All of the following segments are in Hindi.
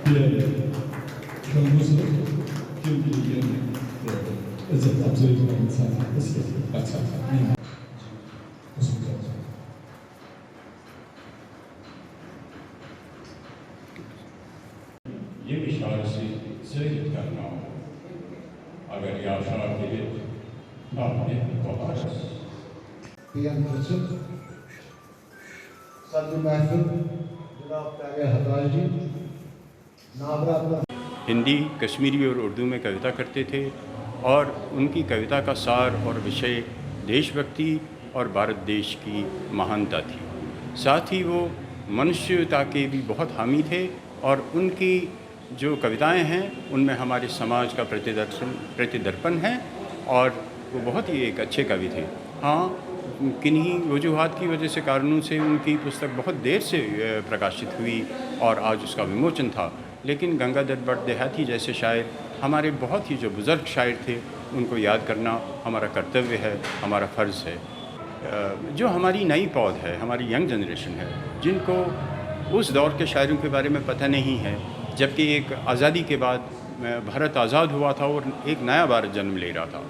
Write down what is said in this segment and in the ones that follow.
diğer çoğunluğu kim bilgilerini özel absolutely insan ıslah baksana. ये विशारसी सिर्फ करना हो अगर याशा के आपने बहुत सदर महफिल जनाब तारिया हताज जी नाबरा हिंदी, कश्मीरी और उर्दू में कविता करते थे और उनकी कविता का सार और विषय देशभक्ति और भारत देश की महानता थी। साथ ही वो मनुष्यता के भी बहुत हामी थे और उनकी जो कविताएं हैं उनमें हमारे समाज का प्रतिदर्पण है और वो बहुत ही एक अच्छे कवि थे। हाँ, किन्हीं वजूहात की वजह से कारणों से उनकी पुस्तक बहुत देर से प्रकाशित हुई और आज उसका विमोचन था, लेकिन गंगाधर भट्ट देहाती जैसे शायर हमारे बहुत ही जो बुज़ुर्ग शायर थे उनको याद करना हमारा कर्तव्य है, हमारा फ़र्ज़ है। जो हमारी नई पौध है, हमारी यंग जनरेशन है, जिनको उस दौर के शायरों के बारे में पता नहीं है, जबकि एक आज़ादी के बाद भारत आज़ाद हुआ था और एक नया भारत जन्म ले रहा था।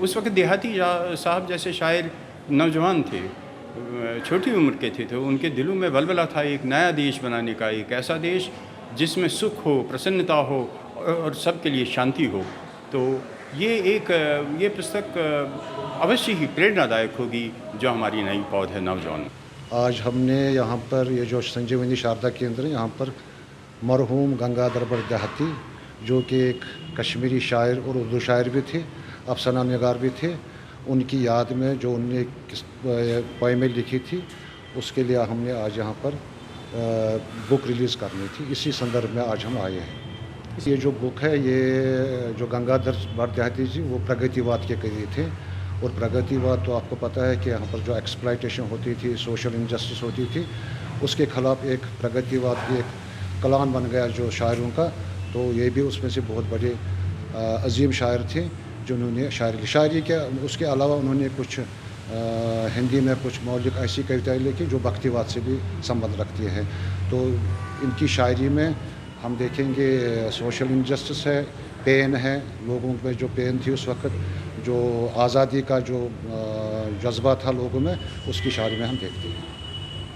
उस वक्त देहाती साहब जैसे शायर नौजवान थे, छोटी उम्र के थे, तो उनके दिलों में वलवला था एक नया देश बनाने का, एक ऐसा देश जिसमें सुख हो, प्रसन्नता हो और सबके लिए शांति हो। तो ये पुस्तक अवश्य ही प्रेरणादायक होगी जो हमारी नई पौध है नौजवान। आज हमने यहाँ पर ये जो संजीवनी शारदा केंद्र यहाँ पर मरहूम गंगाधर भट्ट देहाती जो कि एक कश्मीरी शायर और उर्दू शायर भी थे, अफसाना निगार भी थे, उनकी याद में जो उनने पोएमें लिखी थी उसके लिए हमने आज यहाँ पर बुक रिलीज़ करनी थी। इसी संदर्भ में आज हम आए हैं। ये जो बुक है ये जो गंगाधर भट्ट देहाती जी वो प्रगतिवाद के कवि थे और प्रगतिवाद तो आपको पता है कि यहाँ पर जो एक्सप्लॉयटेशन होती थी, सोशल इनजस्टिस होती थी, उसके ख़िलाफ़ एक प्रगतिवाद की एक कलान बन गया जो शायरों का। तो ये भी उसमें से बहुत बड़े अजीम शायर थे जिन्होंने शायरी के उसके अलावा उन्होंने कुछ हिंदी में कुछ मौलिक ऐसी कविताएं लिखी जो भक्तिवाद से भी संबंध रखती हैं। तो इनकी शायरी में हम देखेंगे सोशल इनजस्टिस है, पेन है, लोगों में जो पेन थी उस वक्त, जो आज़ादी का जो जज्बा था लोगों में, उसकी शायरी में हम देखते हैं।